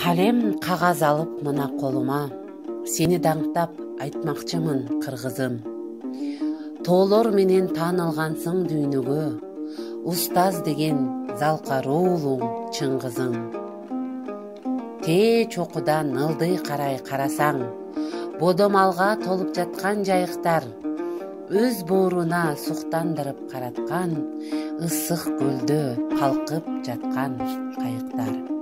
Калем кагаз алып мына колума, сени даңктап айтмакчымын кыргызым. Тоолор менен таанылгансың дүйнөгө, устаз деген залкаруулуң чыңгызың. Тээ чокудан ылдый карай карасаң, бодомалга толуп жаткан жайыктар, өз бооруна суктандырып караткан, ысык көлдө калкып жаткан кайыктар.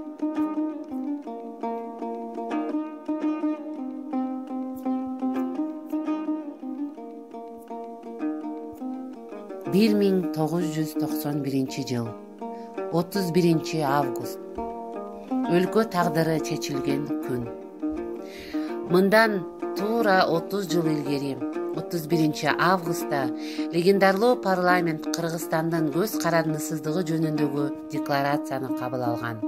Bir 1991 жыл 31 август өлкө тагдыры чечилген күн. Мындан туура 30 жыл илгери 31 августта легендарлуу парламент Кыргызстандын көз карандысыздыгы жөнүндөгү декларацияны кабыл алган.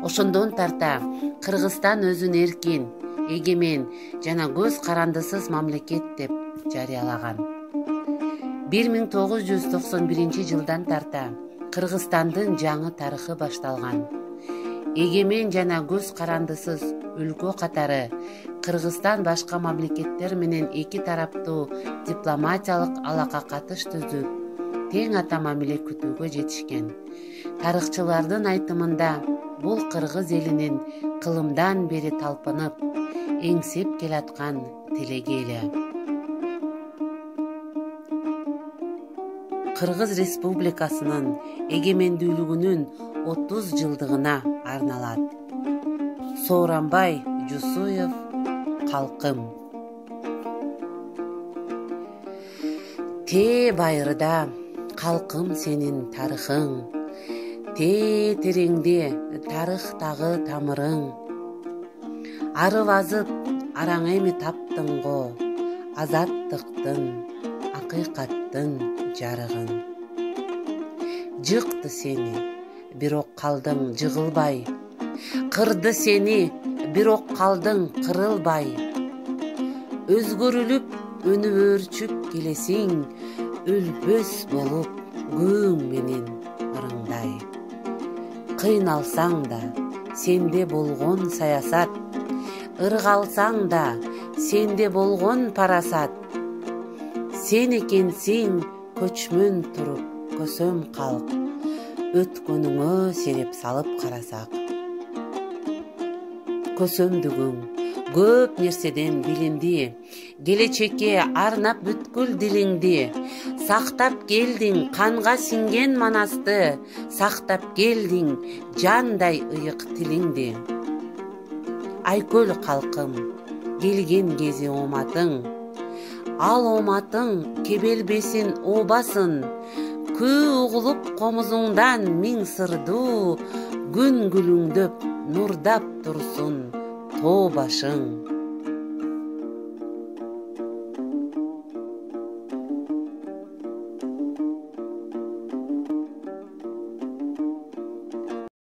Ошондон тарта Кыргызстан өзүн эркин, эгемен жана көз карандысыз мамлекет деп жарыялаган. 1991 жылдан тарта Кыргызстандын жаңы тарыхы башталган. Эгемен жана көз карандысыз өлкө катары Кыргызстан башка мамлекеттер менен эки тараптуу дипломатиялык алака катыш түзүп, тең ата мамиле күтүүгө жетишкен. Тарыхчылардын айтымында бул кыргыз элинин кылымдан бери талпынып, эңсеп келаткан тилеги эле. Кыргыз Республикасынын эгемендүүлүгүнүн 30 жылдыгына арналат. Сооронбай Жусуев, калкым. Тээ байырда калкым сенин тарыхың, тээ тереңде тарыхтагы тамырың. Арып азып араң эми таптың го, азаттыктын, акыйкаттын жарыгын. Жыкты сени, бирок калдың жыгылбай. Кырды сени, бирок калдың кырылбай. Өзгөрүлүп, өнүп өрчүп келесиң, өлбөс болуп көөң менен ырыңдай. Кыйналсаң да, сенде болгон саясат, ыргалсаң да, сенде болгон парасат. Сен экенсиң көчмөн туруп, көсөм калк, өткөнүңө сереп салып карасак. Көсөмдүгүң көп нерседен билинди, келечекке арнап бүткүл дилиңди. Сактап келдиң канга сиңген манасты, сактап келдиң жандай ыйык тилиңди. Айкөл калкым, келген кези оматың, ал оматың кебелбесин обасын. Күү угулуп комузуңдан миң сырдуу, күн күлүңдөп нурдап турсун тоо башың.